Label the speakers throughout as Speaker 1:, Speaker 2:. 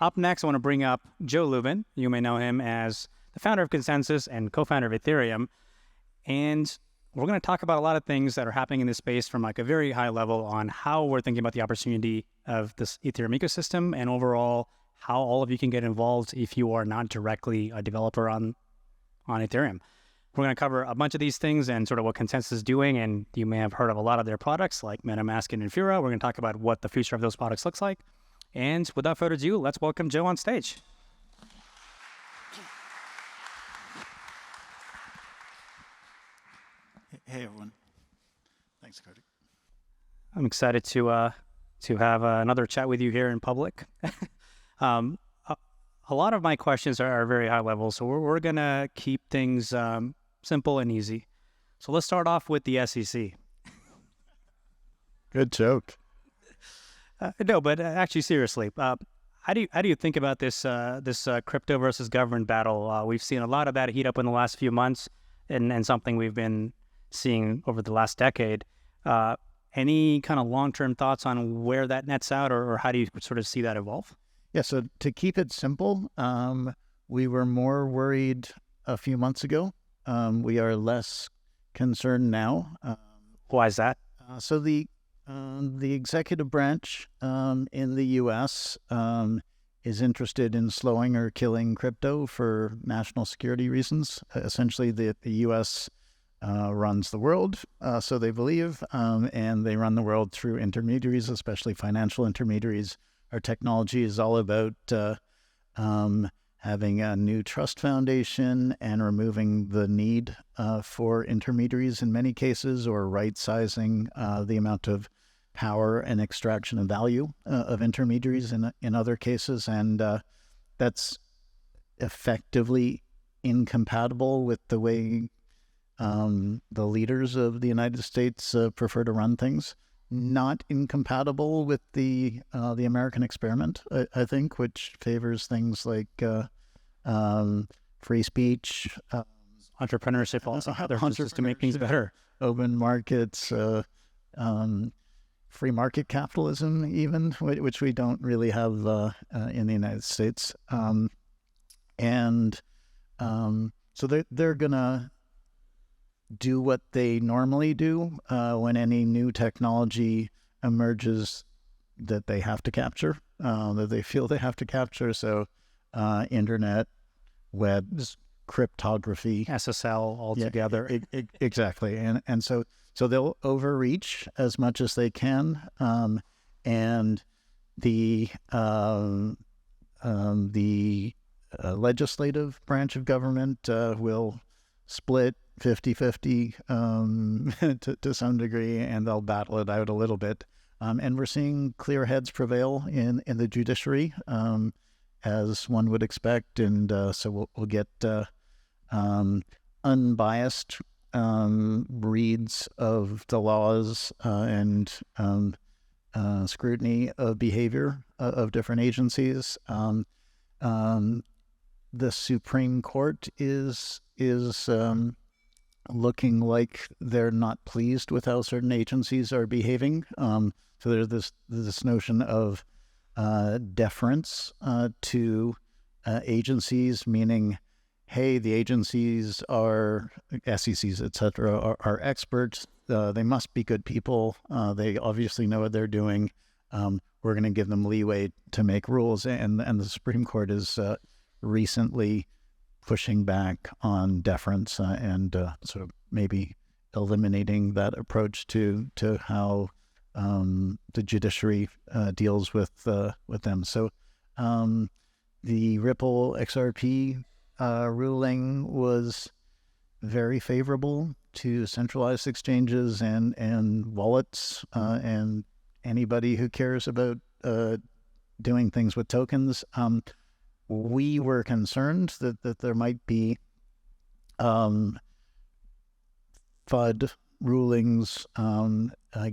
Speaker 1: Up next, I want to bring up Joe Lubin. You may know him as the founder of Consensys and co-founder of Ethereum. And we're going to talk about a lot of things that are happening in this space from like a very high level on how we're thinking about the opportunity of this Ethereum ecosystem and overall how all of you can get involved if you are not directly a developer on Ethereum. We're going to cover a bunch of these things and sort of what Consensys is doing, and you may have heard of a lot of their products like MetaMask and Infura. We're going to talk about what the future of those products looks like. And without further ado, let's welcome Joe on stage.
Speaker 2: Hey everyone. Thanks, Kartik.
Speaker 1: I'm excited to have another chat with you here in public. A lot of my questions are very high level, so we're going to keep things simple and easy. So let's start off with the SEC.
Speaker 2: Good joke.
Speaker 1: No, but actually, seriously, how do you think about this crypto versus government battle? We've seen a lot of that heat up in the last few months, and something we've been seeing over the last decade. Any kind of long-term thoughts on where that nets out, or how do you sort of see that evolve?
Speaker 2: Yeah, so to keep it simple, we were more worried a few months ago. We are less concerned now.
Speaker 1: Why is that?
Speaker 2: So the executive branch in the U.S. Is interested in slowing or killing crypto for national security reasons. Essentially, the U.S. Runs the world, so they believe, and they run the world through intermediaries, especially financial intermediaries. Our technology is all about having a new trust foundation and removing the need for intermediaries in many cases, or right-sizing the amount of power and extraction of value of intermediaries in other cases. And that's effectively incompatible with the way the leaders of the United States prefer to run things. Not incompatible with the American experiment, I think, which favors things like free speech,
Speaker 1: Entrepreneurship also, just to make things better.
Speaker 2: Open markets, free market capitalism, even, which we don't really have in the United States. So they're gonna do what they normally do when any new technology emerges that they have to capture, that they feel they have to capture. So internet, webs, cryptography,
Speaker 1: SSL altogether.
Speaker 2: Yeah, exactly. And so they'll overreach as much as they can. And the legislative branch of government will split 50-50 to some degree, and they'll battle it out a little bit. And we're seeing clear heads prevail in the judiciary, as one would expect. And so we'll get unbiased reads of the laws and scrutiny of behavior of different agencies. The Supreme Court is looking like they're not pleased with how certain agencies are behaving. So there's this notion of deference to agencies, meaning, hey, the agencies are, SECs, et cetera, are experts. They must be good people. They obviously know what they're doing. We're going to give them leeway to make rules. And the Supreme Court is recently pushing back on deference and sort of maybe eliminating that approach to how the judiciary deals with them. So the Ripple XRP ruling was very favorable to centralized exchanges and wallets and anybody who cares about doing things with tokens. We were concerned that there might be FUD rulings.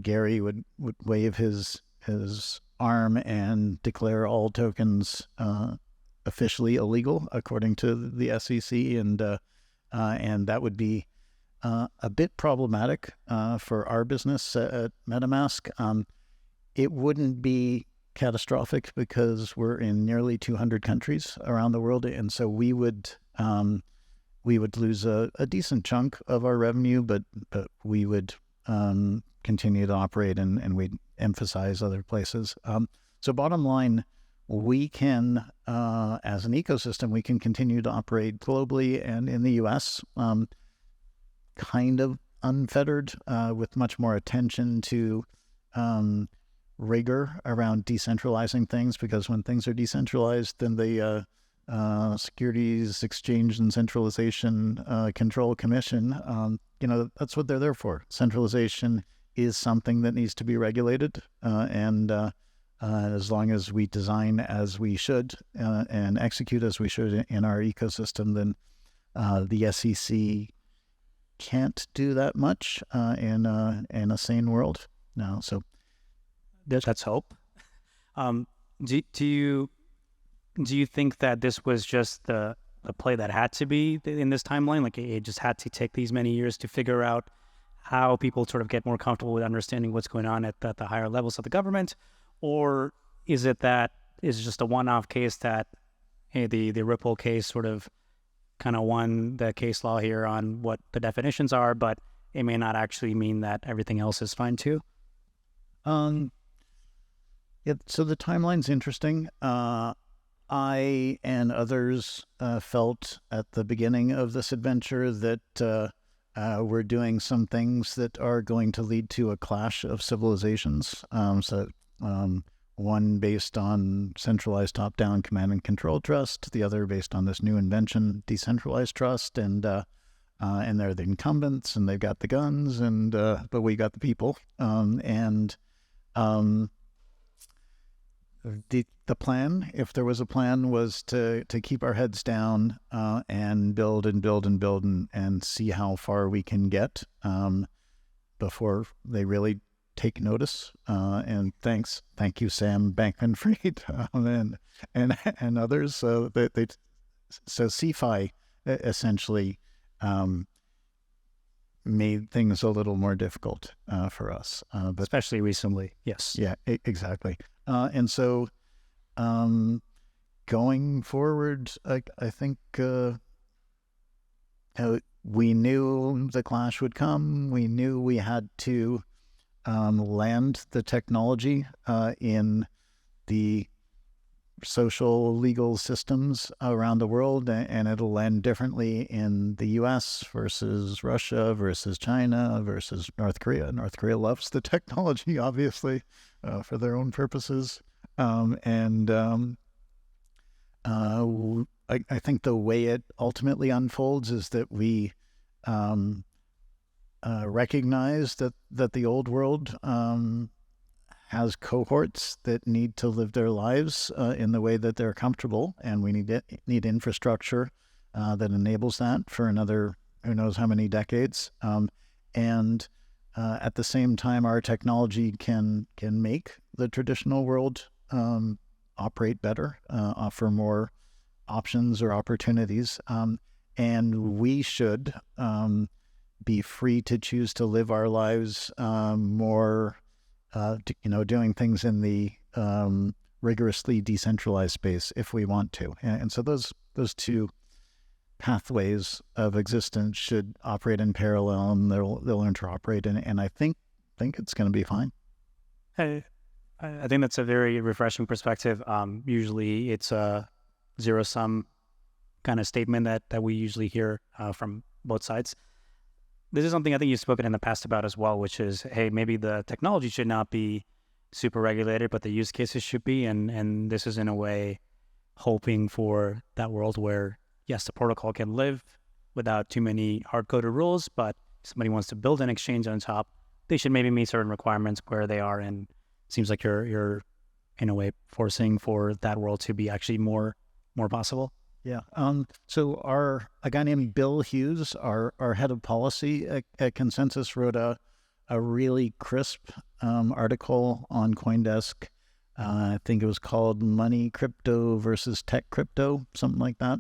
Speaker 2: Gary would wave his arm and declare all tokens officially illegal, according to the SEC, and that would be a bit problematic for our business at MetaMask. It wouldn't be catastrophic because we're in nearly 200 countries around the world, and so we would lose a decent chunk of our revenue, but we would continue to operate, and we'd emphasize other places. So bottom line, we can, as an ecosystem, we can continue to operate globally and in the U.S. Kind of unfettered, with much more attention to rigor around decentralizing things, because when things are decentralized, then the Securities Exchange and Centralization Control Commission, that's what they're there for. Centralization is something that needs to be regulated, and as long as we design as we should and execute as we should in our ecosystem, then the SEC can't do that much in a sane world now. So
Speaker 1: that's hope. Do you think that this was just the play that had to be in this timeline? Like it just had to take these many years to figure out how people sort of get more comfortable with understanding what's going on at the higher levels of the government? Or is it that it's just a one-off case that, hey, the Ripple case sort of kind of won the case law here on what the definitions are, but it may not actually mean that everything else is fine too?
Speaker 2: Yeah, so the timeline's interesting. I and others felt at the beginning of this adventure that we're doing some things that are going to lead to a clash of civilizations. One based on centralized top-down command and control trust, the other based on this new invention, decentralized trust, and they're the incumbents, and they've got the guns, and but we got the people. The plan, if there was a plan, was to keep our heads down and build and see how far we can get before they really take notice. And thank you, Sam Bankman-Fried and others. So CeFi essentially made things a little more difficult for us, but
Speaker 1: especially recently. Yes.
Speaker 2: Yeah, exactly. And so going forward, I think we knew the clash would come. We knew we had to land the technology in the social legal systems around the world, and it'll land differently in the U.S. versus Russia versus China versus North Korea. North Korea loves the technology, obviously, for their own purposes. I think the way it ultimately unfolds is that we recognize that the old world has cohorts that need to live their lives in the way that they're comfortable, and we need infrastructure that enables that for another who knows how many decades. And at the same time, our technology can make the traditional world operate better, offer more options or opportunities, and we should be free to choose to live our lives more. Doing things in the rigorously decentralized space if we want to, and so those two pathways of existence should operate in parallel, and they'll interoperate, and I think it's going to be fine.
Speaker 1: I think that's a very refreshing perspective. Usually, it's a zero-sum kind of statement that we usually hear from both sides. This is something I think you've spoken in the past about as well, which is, hey, maybe the technology should not be super regulated, but the use cases should be. And this is in a way hoping for that world where, yes, the protocol can live without too many hard-coded rules, but if somebody wants to build an exchange on top, they should maybe meet certain requirements where they are. And it seems like you're in a way forcing for that world to be actually more possible.
Speaker 2: Yeah. So a guy named Bill Hughes, our head of policy at Consensys, wrote a really crisp article on CoinDesk. I think it was called Money Crypto versus Tech Crypto, something like that.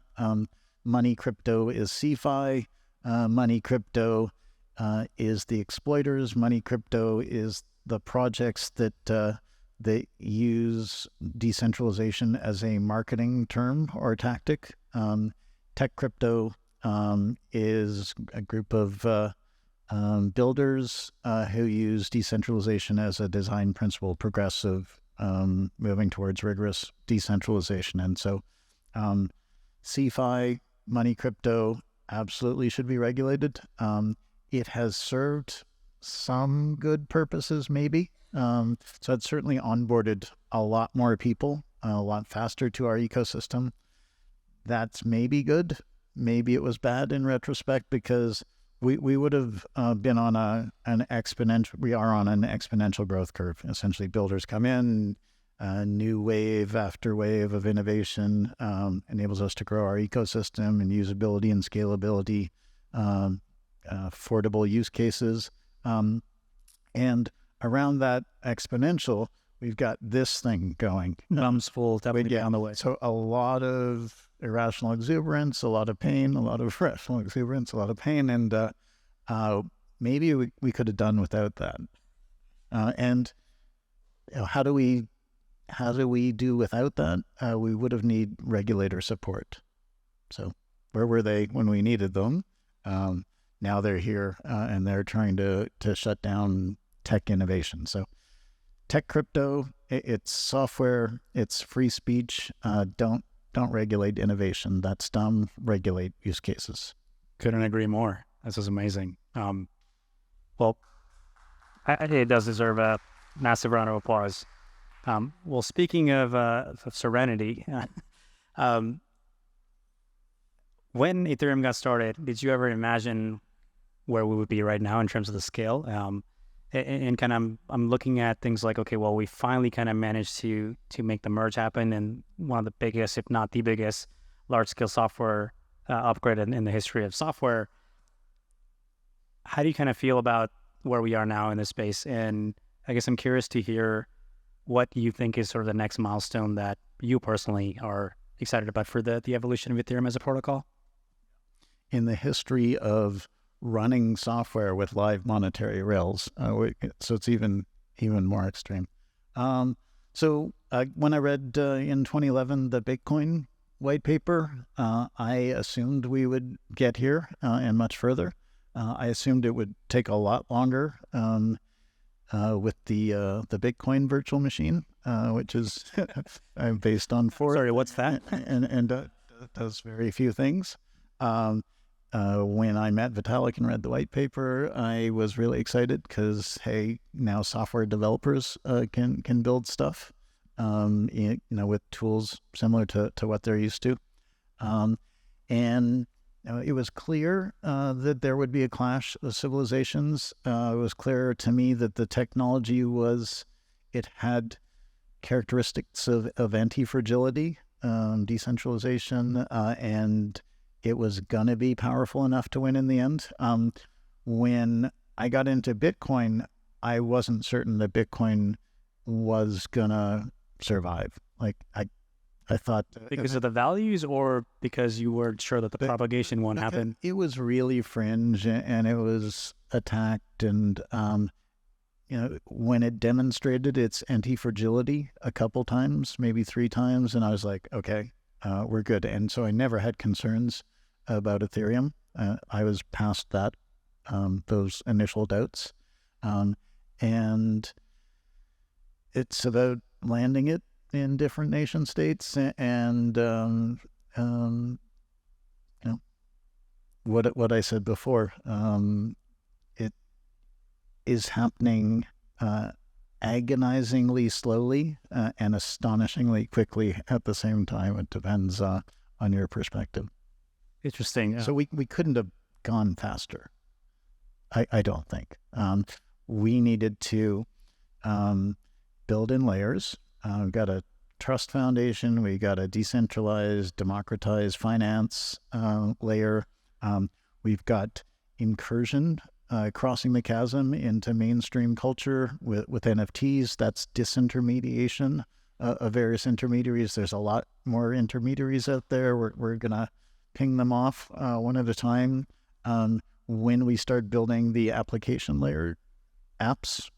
Speaker 2: Money Crypto is CeFi. Money Crypto is the exploiters. Money Crypto is the projects that they use decentralization as a marketing term or tactic. Tech crypto is a group of builders who use decentralization as a design principle, progressive, moving towards rigorous decentralization. And so CeFi, money crypto, absolutely should be regulated. It has served some good purposes, maybe. So it's certainly onboarded a lot more people, a lot faster to our ecosystem. That's maybe good. Maybe it was bad in retrospect, because we would have been on an exponential growth curve. Essentially, builders come in, new wave after wave of innovation enables us to grow our ecosystem and usability and scalability, affordable use cases. And around that exponential, we've got this thing going.
Speaker 1: Thumbs full, definitely down the way.
Speaker 2: So a lot of irrational exuberance, a lot of pain, a lot of rational exuberance, a lot of pain, and maybe we could have done without that. And how do we do without that? We would have need regulator support. So where were they when we needed them? Now they're here, and they're trying to shut down tech innovation. So tech crypto, it's software, it's free speech. Don't regulate innovation. That's dumb. Regulate use cases.
Speaker 1: Couldn't agree more. This is amazing. Well, I think it does deserve a massive round of applause. Well, speaking of serenity, when Ethereum got started, did you ever imagine where we would be right now in terms of the scale? And kind of, I'm looking at things like, okay, well, we finally kind of managed to make the merge happen, and one of the biggest, if not the biggest, large-scale software upgrade in the history of software. How do you kind of feel about where we are now in this space? And I guess I'm curious to hear what you think is sort of the next milestone that you personally are excited about for the evolution of Ethereum as a protocol.
Speaker 2: In the history of running software with live monetary rails, so it's even more extreme. So when I read in 2011 the Bitcoin white paper, I assumed we would get here and much further. I assumed it would take a lot longer with the Bitcoin virtual machine, which is based on Fort.
Speaker 1: Sorry, what's that?
Speaker 2: and does very few things. When I met Vitalik and read the white paper, I was really excited because, hey, now software developers can build stuff, with tools similar to what they're used to. And it was clear that there would be a clash of civilizations. It was clear to me that the technology had characteristics of anti-fragility, decentralization, and it was going to be powerful enough to win in the end. When I got into Bitcoin, I wasn't certain that Bitcoin was going to survive. Like, I thought...
Speaker 1: Because of the values, or because you weren't sure that the propagation won't happen?
Speaker 2: It was really fringe, and it was attacked, and when it demonstrated its anti-fragility a couple times, maybe 3 times, and I was like, okay, we're good. And so I never had concerns about Ethereum. I was past that, those initial doubts. And it's about landing it in different nation states, and what I said before, it is happening agonizingly slowly and astonishingly quickly at the same time. It depends on your perspective.
Speaker 1: Interesting. Yeah.
Speaker 2: So we couldn't have gone faster, I don't think. We needed to build in layers. We've got a trust foundation. We got a decentralized, democratized finance layer. We've got incursion, crossing the chasm into mainstream culture with NFTs. That's disintermediation of various intermediaries. There's a lot more intermediaries out there. We're going to ping them off one at a time. When we start building the application layer apps,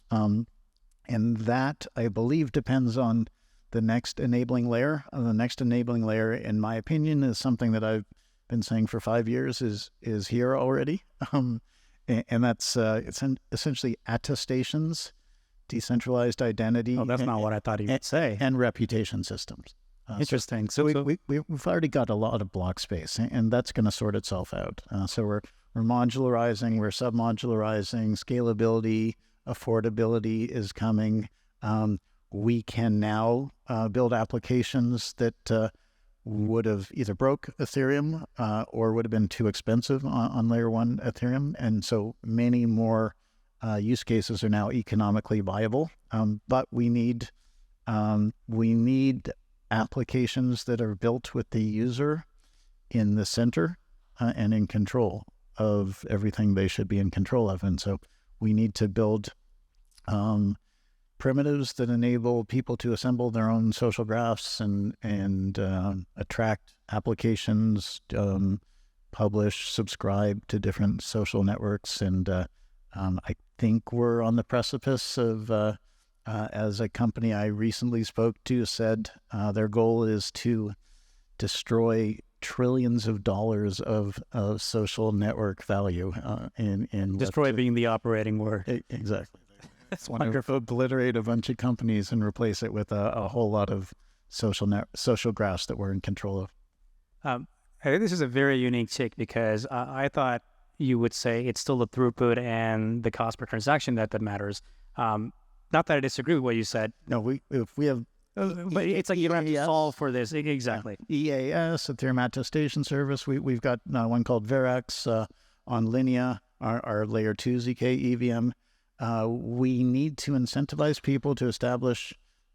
Speaker 2: And that, I believe, depends on the next enabling layer. The next enabling layer, in my opinion, is something that I've been saying for 5 years is here already. And that's it's essentially attestations, decentralized identity.
Speaker 1: Oh, that's not what I thought you would say.
Speaker 2: And reputation systems.
Speaker 1: Interesting.
Speaker 2: So we've already got a lot of block space, and that's going to sort itself out. So we're modularizing, we're submodularizing, scalability, affordability is coming. We can now build applications that would have either broke Ethereum or would have been too expensive on layer 1 Ethereum. And so many more use cases are now economically viable. But we need applications that are built with the user in the center and in control of everything they should be in control of. And so we need to build primitives that enable people to assemble their own social graphs and attract applications, publish, subscribe to different social networks. And I think we're on the precipice of, as a company I recently spoke to said, their goal is to destroy trillions of dollars of social network value. In
Speaker 1: Destroy being the operating word.
Speaker 2: Exactly.
Speaker 1: That's wonderful.
Speaker 2: Obliterate a bunch of companies and replace it with a whole lot of social graphs that we're in control of.
Speaker 1: I think this is a very unique take because I thought you would say it's still the throughput and the cost per transaction that matters. Not that I disagree with what you said.
Speaker 2: No, if we have...
Speaker 1: but it's like you don't have to solve for this. Exactly.
Speaker 2: EAS, Ethereum Attestation Service. We've got one called Verax on Linea, our layer 2 ZK EVM. We need to incentivize people to establish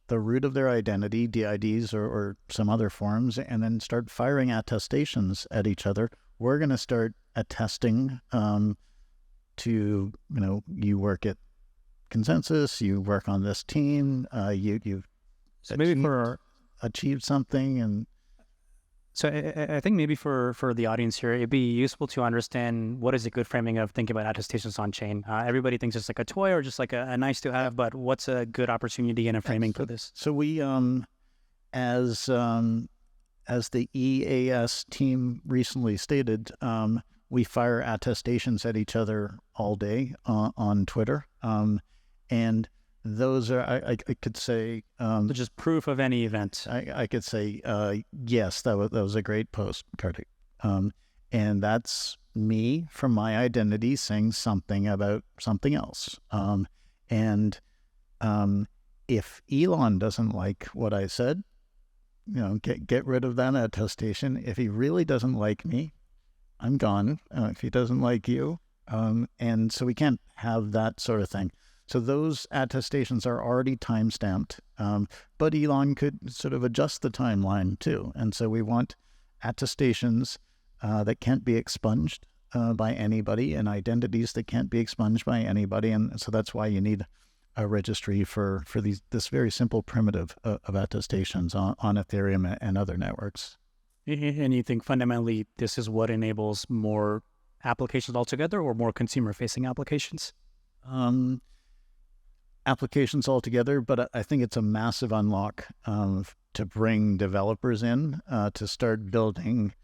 Speaker 2: the root of their identity, DIDs or some other forms, and then start firing attestations at each other. We're going to start attesting to, you work at Consensys, you work on this team, you've achieved something. And
Speaker 1: so I think maybe for the audience here, it'd be useful to understand what is a good framing of thinking about attestations on chain. Everybody thinks it's like a toy or just like a nice to have, but what's a good opportunity and a framing for this?
Speaker 2: So we, as the EAS team recently stated, we fire attestations at each other all day on Twitter. And those are, I could say...
Speaker 1: just proof of any event.
Speaker 2: I could say, yes, that was a great post, Kartik. And that's me from my identity saying something about something else. And if Elon doesn't like what I said, get rid of that attestation. If he really doesn't like me, I'm gone. If he doesn't like you. And so we can't have that sort of thing. So those attestations are already time-stamped, but Elon could sort of adjust the timeline too. And so we want attestations that can't be expunged by anybody and identities that can't be expunged by anybody. And so that's why you need a registry for this very simple primitive of attestations on Ethereum and other networks.
Speaker 1: And you think fundamentally this is what enables more applications altogether or more consumer-facing applications?
Speaker 2: Applications altogether, but I think it's a massive unlock to bring developers in to start building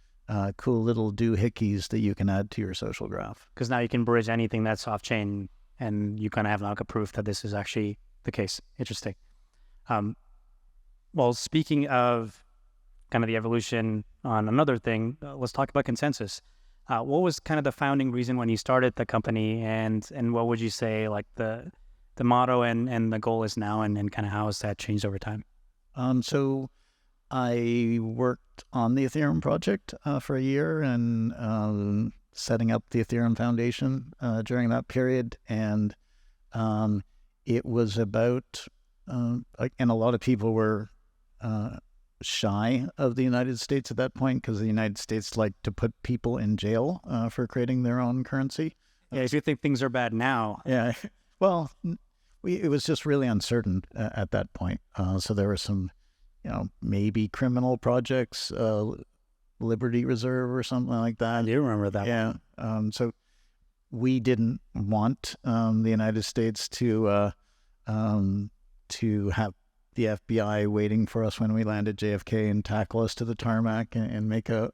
Speaker 2: cool little doohickeys that you can add to your social graph.
Speaker 1: Because now you can bridge anything that's off-chain and you kind of have like a proof that this is actually the case. Interesting. Well, speaking of kind of the evolution on another thing, let's talk about Consensys. What was kind of the founding reason when you started the company and what would you say like the motto and the goal is now and kind of how has that changed over time?
Speaker 2: So I worked on the Ethereum project for a year and setting up the Ethereum Foundation during that period. And it was about, and a lot of people were shy of the United States at that point because the United States liked to put people in jail for creating their own currency.
Speaker 1: Yeah, if you think things are bad now.
Speaker 2: Yeah, well... it was just really uncertain at that point. So there were some, maybe criminal projects, Liberty Reserve or something like that.
Speaker 1: I do remember that.
Speaker 2: Yeah. So we didn't want the United States to to have the FBI waiting for us when we landed JFK and tackle us to the tarmac and make a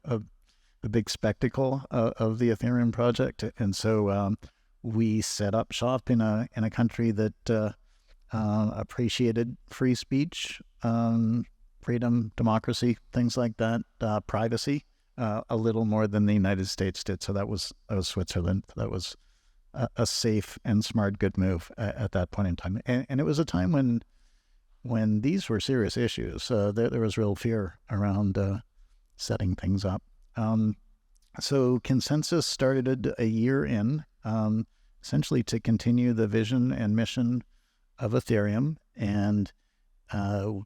Speaker 2: big spectacle of the Ethereum project. And so we set up shop in a country that appreciated free speech, freedom, democracy, things like that, privacy, a little more than the United States did. So that was Switzerland. That was a safe and smart, good move at that point in time. And it was a time when these were serious issues. There was real fear around setting things up. So Consensys started a year in, essentially to continue the vision and mission of Ethereum. And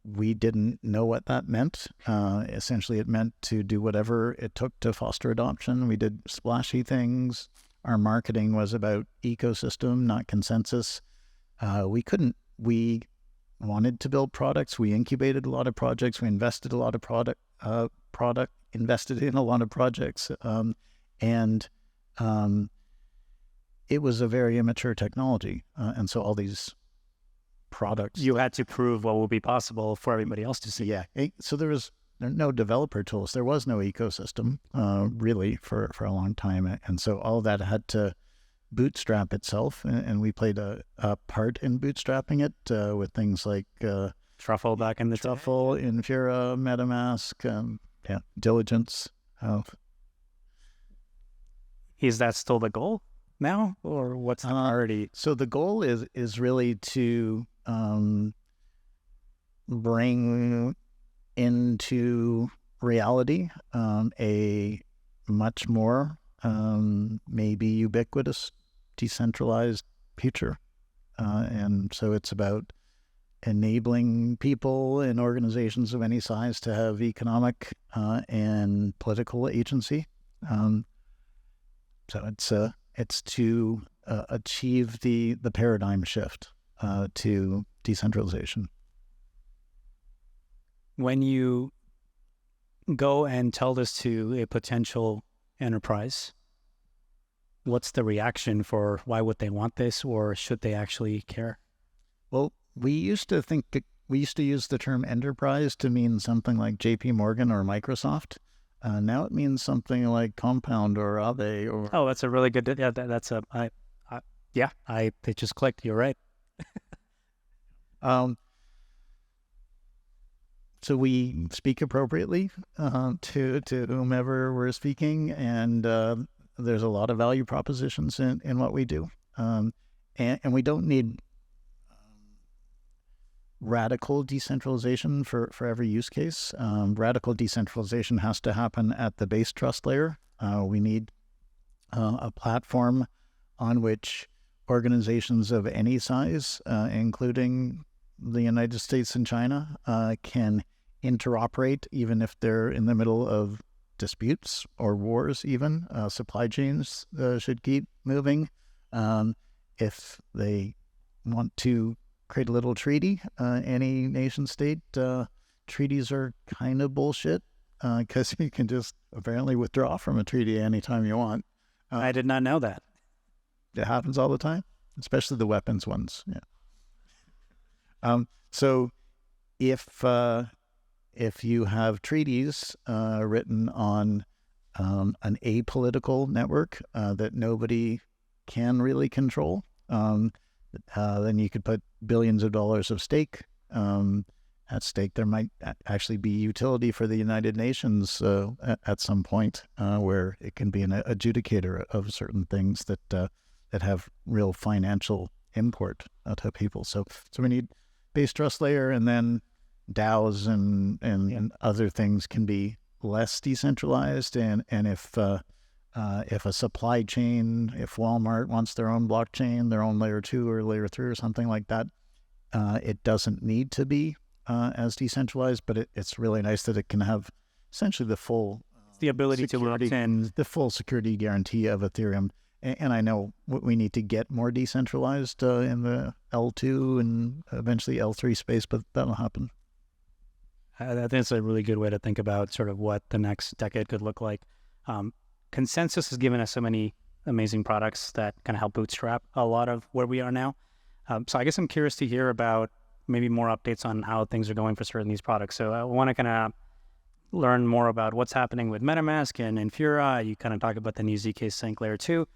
Speaker 2: we didn't know what that meant. Essentially, it meant to do whatever it took to foster adoption. We did splashy things. Our marketing was about ecosystem, not consensus. We wanted to build products. We incubated a lot of projects. We invested a lot of invested in a lot of projects. And it was a very immature technology. And so all these products.
Speaker 1: You had to prove what would be possible for everybody else to see.
Speaker 2: Yeah. So there were no developer tools. There was no ecosystem, really, for a long time. And so all of that had to bootstrap itself. And we played a part in bootstrapping it with things like
Speaker 1: Truffle back in the
Speaker 2: Truffle, Infura, MetaMask, Diligence.
Speaker 1: Is that still the goal now, or what's the priority?
Speaker 2: So the goal is really to bring into reality a much more maybe ubiquitous decentralized future. And so it's about enabling people and organizations of any size to have economic and political agency. So it's to achieve the paradigm shift to decentralization.
Speaker 1: When you go and tell this to a potential enterprise, what's the reaction for why would they want this, or should they actually care?
Speaker 2: Well, we used to use the term enterprise to mean something like JP Morgan or Microsoft. Now it means something like Compound or Aave or...
Speaker 1: Oh, that's a really good... Yeah, it just clicked. You're right.
Speaker 2: So we speak appropriately to whomever we're speaking, and there's a lot of value propositions in what we do. And we don't need radical decentralization for every use case. Radical decentralization has to happen at the base trust layer. We need a platform on which organizations of any size, including the United States and China, can interoperate, even if they're in the middle of disputes or wars even. Supply chains should keep moving. If they want to create a little treaty, any nation state, treaties are kind of bullshit because you can just apparently withdraw from a treaty anytime you want.
Speaker 1: I did not know that.
Speaker 2: It happens all the time, especially the weapons ones. Yeah. So if you have treaties written on an apolitical network that nobody can really control, then you could put billions of dollars of stake at stake. There might actually be utility for the United Nations at some point where it can be an adjudicator of certain things that have real financial import to people. So we need base trust layer, and then DAOs and other things can be less decentralized. And if a supply chain, if Walmart wants their own blockchain, their own layer 2 or layer 3 or something like that, it doesn't need to be as decentralized, but it's really nice that it can have essentially the full
Speaker 1: the ability
Speaker 2: security,
Speaker 1: to lock in
Speaker 2: the full security guarantee of Ethereum. And I know we need to get more decentralized in the L2 and eventually L3 space, but that'll happen.
Speaker 1: I think it's a really good way to think about sort of what the next decade could look like. Consensys has given us so many amazing products that kind of help bootstrap a lot of where we are now. So I guess I'm curious to hear about maybe more updates on how things are going for certain these products. So I want to kind of learn more about what's happening with MetaMask and Infura. You kind of talk about the new zk Sync Layer 2.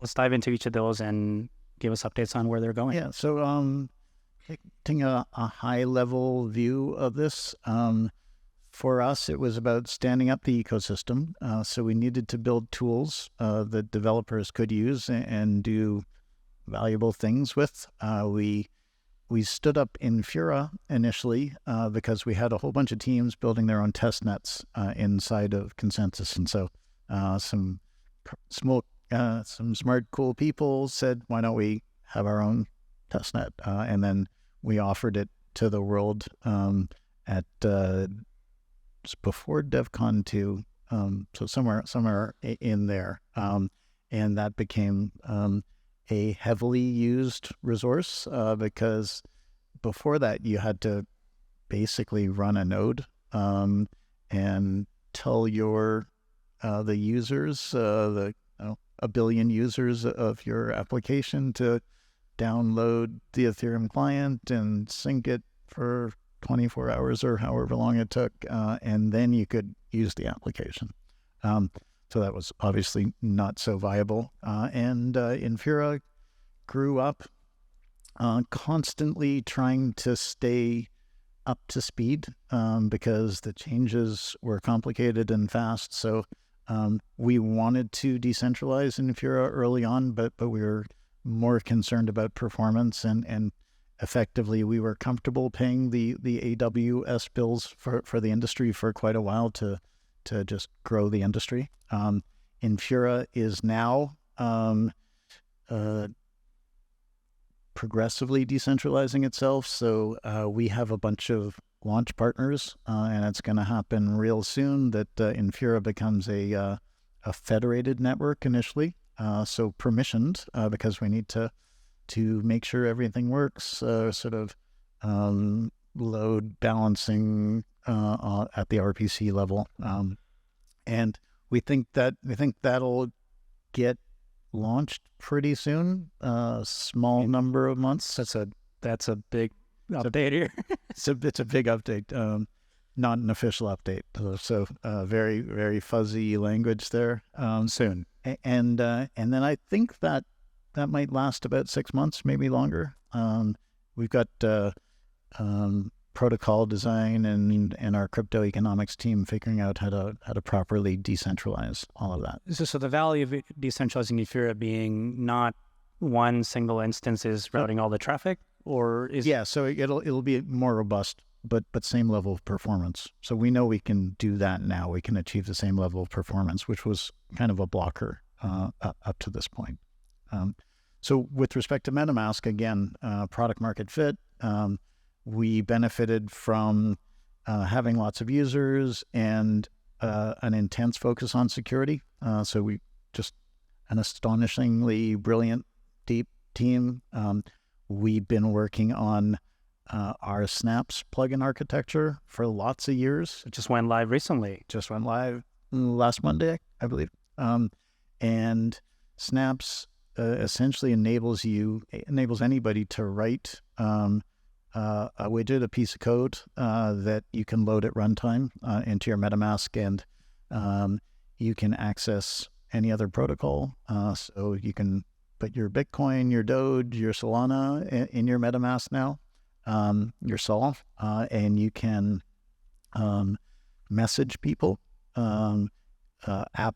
Speaker 1: Let's dive into each of those and give us updates on where they're going.
Speaker 2: Yeah, so taking a high-level view of this, for us, it was about standing up the ecosystem. So we needed to build tools that developers could use and do valuable things with. We stood up Infura initially because we had a whole bunch of teams building their own test nets inside of Consensys. And so some smart, cool people said, why don't we have our own test net? And then we offered it to the world at before DevCon 2, so somewhere in there. And that became a heavily used resource because before that you had to basically run a node and tell your the users, a billion users of your application to download the Ethereum client and sync it for 24 hours or however long it took, and then you could use the application. So that was obviously not so viable. And Infura grew up constantly trying to stay up to speed because the changes were complicated and fast. So we wanted to decentralize Infura early on, but we were more concerned about performance and effectively we were comfortable paying the AWS bills for the industry for quite a while to just grow the industry. Infura is now progressively decentralizing itself. So we have a bunch of launch partners, and it's going to happen real soon that Infura becomes a federated network initially. So permissioned because we need to make sure everything works, sort of load balancing at the RPC level. And we think that'll get launched pretty soon. Small number of months.
Speaker 1: That's a big update here.
Speaker 2: It's a big update. Not an official update. So very, very fuzzy language there.
Speaker 1: Soon.
Speaker 2: And then I think that might last about 6 months, maybe longer. We've got protocol design and our crypto economics team figuring out how to properly decentralize all of that.
Speaker 1: So the value of decentralizing Infura being not one single instance is routing all the traffic, or is
Speaker 2: so it'll be more robust, but same level of performance. So we know we can do that now. We can achieve the same level of performance, which was kind of a blocker up to this point. So with respect to MetaMask, again, product market fit, we benefited from having lots of users and an intense focus on security. So we just an astonishingly brilliant, deep team. We've been working on our Snaps plugin architecture for lots of years.
Speaker 1: It just went live recently.
Speaker 2: Just went live last Monday, I believe. And Snaps essentially enables anybody to write a widget, a piece of code that you can load at runtime into your MetaMask, and you can access any other protocol. So you can put your Bitcoin, your Doge, your Solana in your MetaMask now, your Sol, and you can message people. App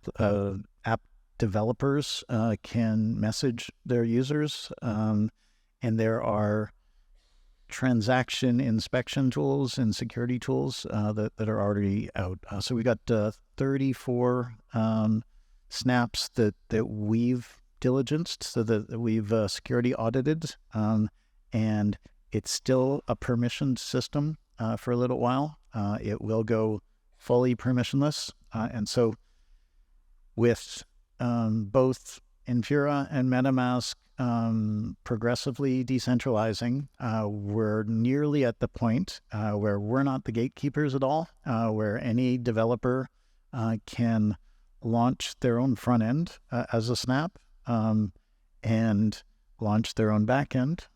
Speaker 2: developers can message their users, and there are transaction inspection tools and security tools that are already out. So we got 34 snaps that we've diligenced, so that we've security audited, and it's still a permissioned system for a little while. It will go fully permissionless, and so with both Infura and MetaMask progressively decentralizing, we're nearly at the point where we're not the gatekeepers at all, where any developer can launch their own front end as a snap and launch their own back end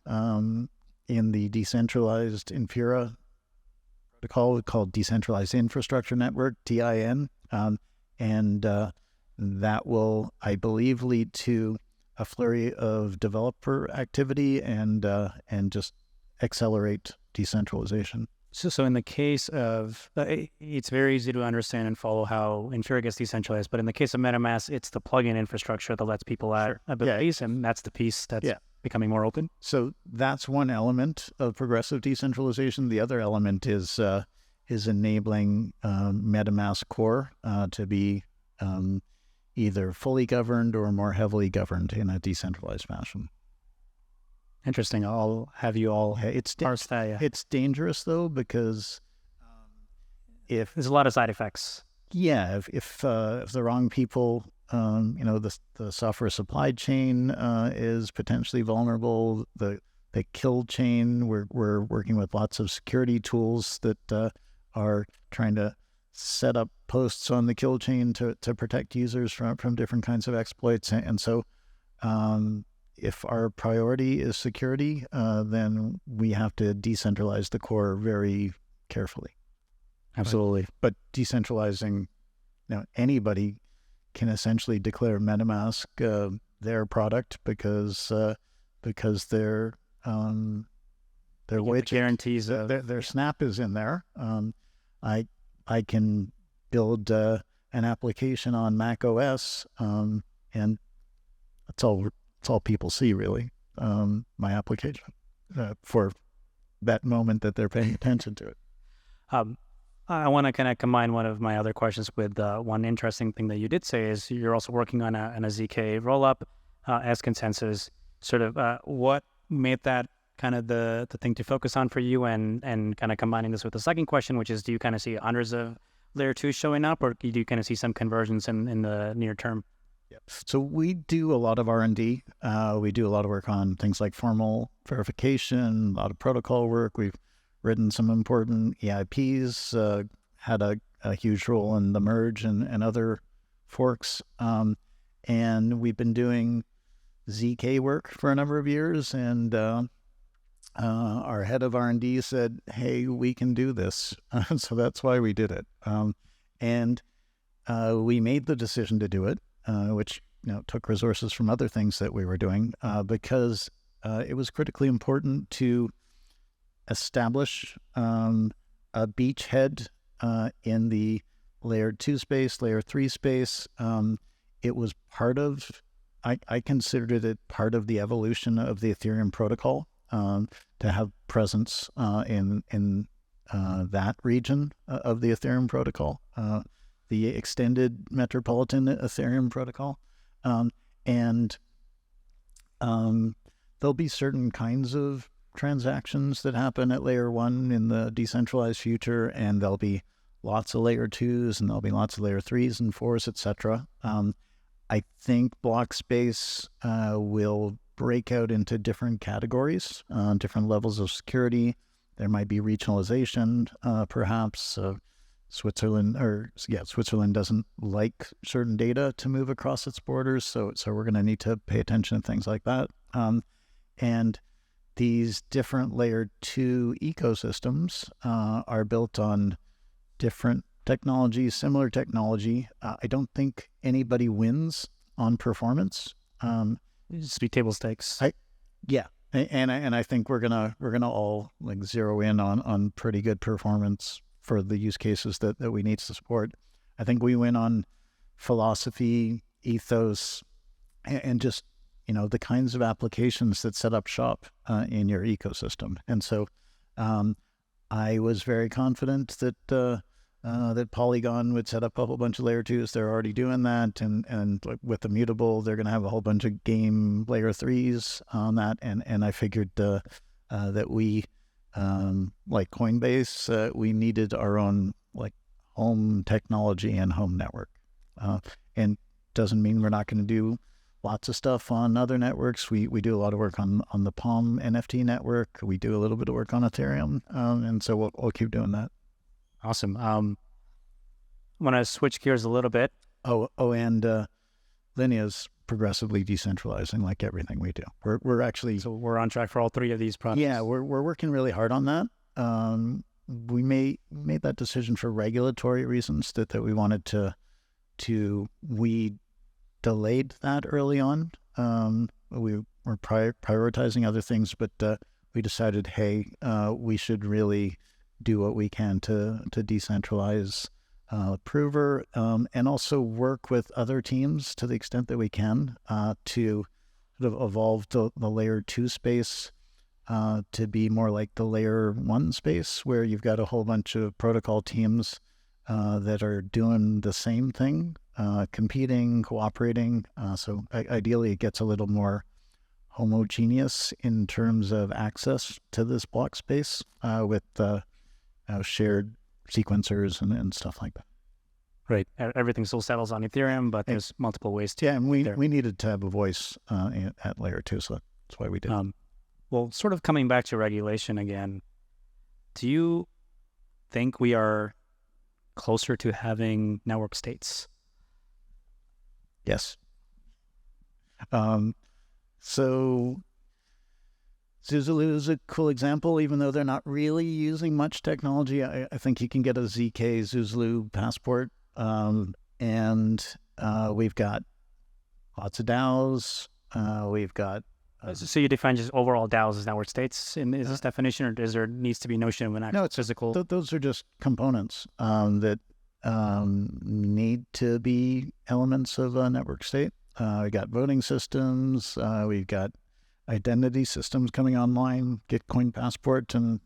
Speaker 2: in the decentralized Infura protocol called Decentralized Infrastructure Network, DIN, and that will, I believe, lead to a flurry of developer activity and just accelerate decentralization.
Speaker 1: So in the case of, it's very easy to understand and follow how Infura gets decentralized, but in the case of MetaMask, it's the plugin infrastructure that lets people add abilities, and that's the piece that's becoming more open.
Speaker 2: So that's one element of progressive decentralization. The other element is enabling MetaMask core to be either fully governed or more heavily governed in a decentralized fashion.
Speaker 1: Interesting. I'll have you all parse that. Yeah.
Speaker 2: It's dangerous though, because if
Speaker 1: there's a lot of side effects.
Speaker 2: Yeah, if the wrong people, the software supply chain is potentially vulnerable. The kill chain, we're working with lots of security tools that are trying to set up posts on the kill chain to protect users from different kinds of exploits. And so if our priority is security, then we have to decentralize the core very carefully.
Speaker 1: Absolutely.
Speaker 2: But decentralizing, anybody can essentially declare MetaMask their product because their widget
Speaker 1: guarantees
Speaker 2: their snap is in there. I can build an application on Mac OS, and that's all people see really. My application for that moment that they're paying attention to it.
Speaker 1: I want to kind of combine one of my other questions with one interesting thing that you did say is you're also working on a ZK rollup as Consensys. Sort of what made that kind of the thing to focus on for you, and kind of combining this with the second question, which is, do you kind of see hundreds of layer 2 showing up, or do you kind of see some conversions in the near term?
Speaker 2: Yep. So we do a lot of R&D. We do a lot of work on things like formal verification, a lot of protocol work. We've written some important EIPs, had a huge role in the merge and other forks. And we've been doing ZK work for a number of years, and our head of R&D said, hey, we can do this. So that's why we did it. And we made the decision to do it, which took resources from other things that we were doing, because it was critically important to establish a beachhead in the layer 2 space, layer 3 space. It was part of, I considered it part of the evolution of the Ethereum protocol, to have presence in that region of the Ethereum protocol, the extended metropolitan Ethereum protocol. And there'll be certain kinds of transactions that happen at layer 1 in the decentralized future, and there'll be lots of layer 2s, and there'll be lots of layer 3s and 4s, etc. I think blockspace will break out into different categories, different levels of security. There might be regionalization, perhaps. Switzerland doesn't like certain data to move across its borders, so we're going to need to pay attention to things like that. And these different layer 2 ecosystems are built on different technology, similar technology. I don't think anybody wins on performance.
Speaker 1: Just be table stakes.
Speaker 2: And I think we're gonna all like zero in on pretty good performance for the use cases that we need to support. I think we win on philosophy, ethos, and just the kinds of applications that set up shop in your ecosystem. And so I was very confident that Polygon would set up a whole bunch of layer 2s. They're already doing that, and with immutable, they're going to have a whole bunch of game layer 3s on that. And I figured that we, like Coinbase, we needed our own like home technology and home network. And doesn't mean we're not going to do lots of stuff on other networks. We do a lot of work on the Palm NFT network. We do a little bit of work on Ethereum, and so we'll keep doing that.
Speaker 1: Awesome. I want to switch gears a little bit.
Speaker 2: And Linea's progressively decentralizing like everything we do. We're actually...
Speaker 1: So we're on track for all three of these projects.
Speaker 2: Yeah, we're working really hard on that. We made that decision for regulatory reasons that we wanted we delayed that early on. We were prioritizing other things, but we decided, hey, we should really do what we can to decentralize Prover, and also work with other teams to the extent that we can to sort of evolve the layer 2 space to be more like the layer 1 space, where you've got a whole bunch of protocol teams that are doing the same thing, competing, cooperating. So ideally it gets a little more homogeneous in terms of access to this block space with shared sequencers and stuff like that.
Speaker 1: Right. Everything still settles on Ethereum, but there's multiple ways to...
Speaker 2: Yeah, and we needed to have a voice at layer 2, so that's why we did.
Speaker 1: Well, sort of coming back to regulation again, do you think we are closer to having network states?
Speaker 2: Yes. So Zulu is a cool example, even though they're not really using much technology. I think you can get a ZK Zulu passport, and we've got lots of DAOs. We've got...
Speaker 1: So you define just overall DAOs as network states in this definition, or is there needs to be notion of an actual physical...
Speaker 2: Those are just components that need to be elements of a network state. We got voting systems. We've got identity systems coming online, Gitcoin passport, and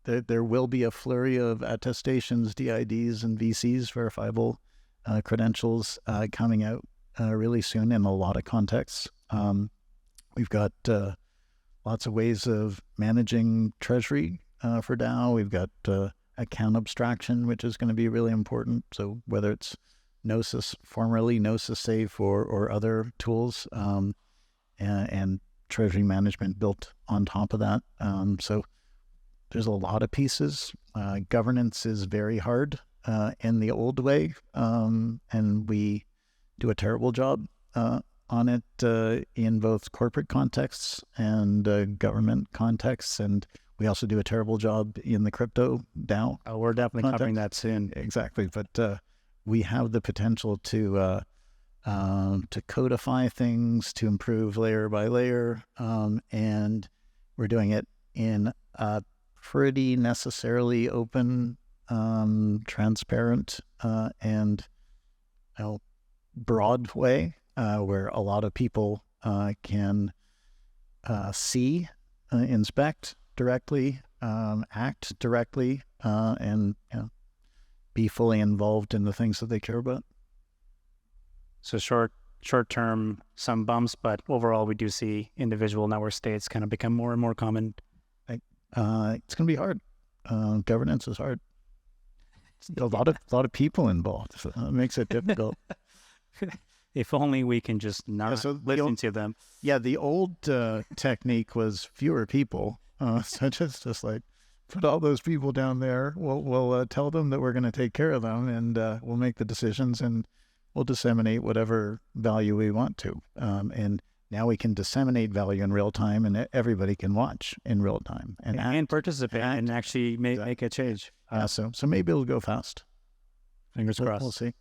Speaker 2: there will be a flurry of attestations, DIDs, and VCs, verifiable credentials, coming out really soon in a lot of contexts. We've got lots of ways of managing treasury for DAO. We've got account abstraction, which is going to be really important. So whether it's Gnosis, formerly Gnosis Safe, or other tools, and treasury management built on top of that. So there's a lot of pieces. Governance is very hard in the old way, and we do a terrible job on it in both corporate contexts and government contexts, and we also do a terrible job in the crypto DAO.
Speaker 1: Oh, we're definitely covering that soon.
Speaker 2: Exactly, but we have the potential to codify things, to improve layer by layer, and we're doing it in a pretty necessarily open, transparent, and broad way, where a lot of people can see, inspect directly, act directly, and be fully involved in the things that they care about.
Speaker 1: So short term, some bumps, but overall we do see individual network states kind of become more and more common.
Speaker 2: It's going to be hard. Governance is hard. It's a lot of people involved. So it makes it difficult.
Speaker 1: If only we can just not listen to them.
Speaker 2: Yeah, the old technique was fewer people. So just like put all those people down there. We'll tell them that we're going to take care of them, and we'll make the decisions, and we'll disseminate whatever value we want to. And now we can disseminate value in real time, and everybody can watch in real time and
Speaker 1: participate and actually make a change.
Speaker 2: So maybe it'll go fast.
Speaker 1: Fingers crossed.
Speaker 2: We'll see.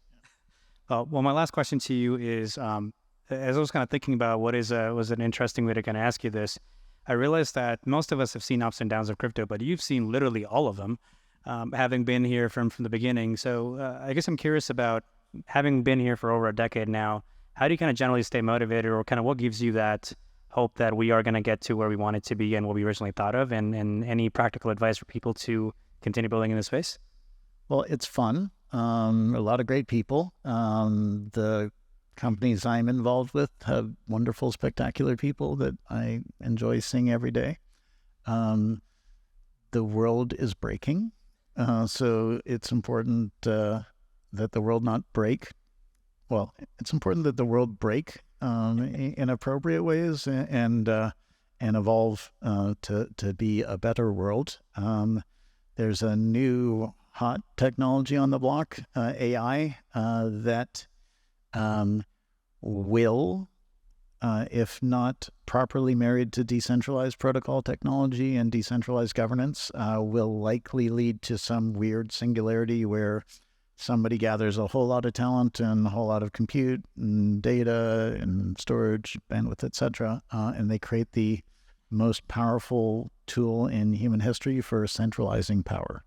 Speaker 1: Well, my last question to you is, as I was kind of thinking about what was an interesting way to kind of ask you this, I realized that most of us have seen ups and downs of crypto, but you've seen literally all of them, having been here from the beginning. So I guess I'm curious about, having been here for over a decade now, how do you kind of generally stay motivated, or kind of what gives you that hope that we are going to get to where we want it to be and what we originally thought of, and any practical advice for people to continue building in this space?
Speaker 2: Well, it's fun. A lot of great people. The companies I'm involved with have wonderful, spectacular people that I enjoy seeing every day. The world is breaking, so it's important that the world not break. Well, it's important that the world break in appropriate ways and evolve to be a better world. There's a new hot technology on the block, AI, that will, if not properly married to decentralized protocol technology and decentralized governance, will likely lead to some weird singularity where somebody gathers a whole lot of talent and a whole lot of compute and data and storage, bandwidth, etc., and they create the most powerful tool in human history for centralizing power.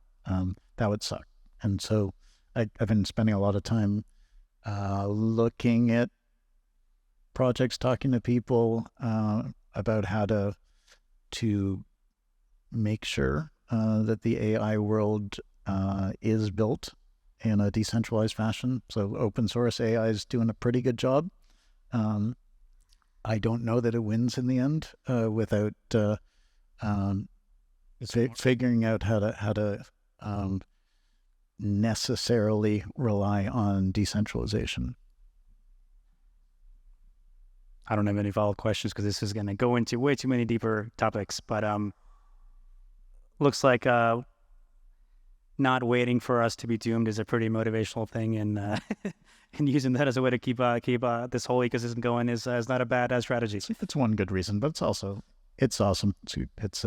Speaker 2: That would suck. And so I've been spending a lot of time looking at projects, talking to people about how to make sure that the AI world is built in a decentralized fashion. So open source AI is doing a pretty good job. I don't know that it wins in the end without figuring out how to necessarily rely on decentralization.
Speaker 1: I don't have any follow-up questions because this is going to go into way too many deeper topics, but looks like not waiting for us to be doomed is a pretty motivational thing, and and using that as a way to keep this whole ecosystem going is not a bad strategy.
Speaker 2: It's one good reason, but it's awesome. It's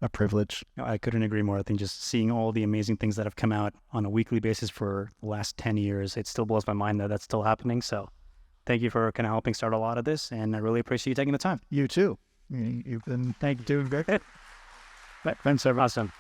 Speaker 2: a privilege.
Speaker 1: No, I couldn't agree more. I think just seeing all the amazing things that have come out on a weekly basis for the last 10 years, it still blows my mind that that's still happening. So thank you for kind of helping start a lot of this, and I really appreciate you taking the time.
Speaker 2: You too. You've been doing great.
Speaker 1: Thanks, everyone. Awesome.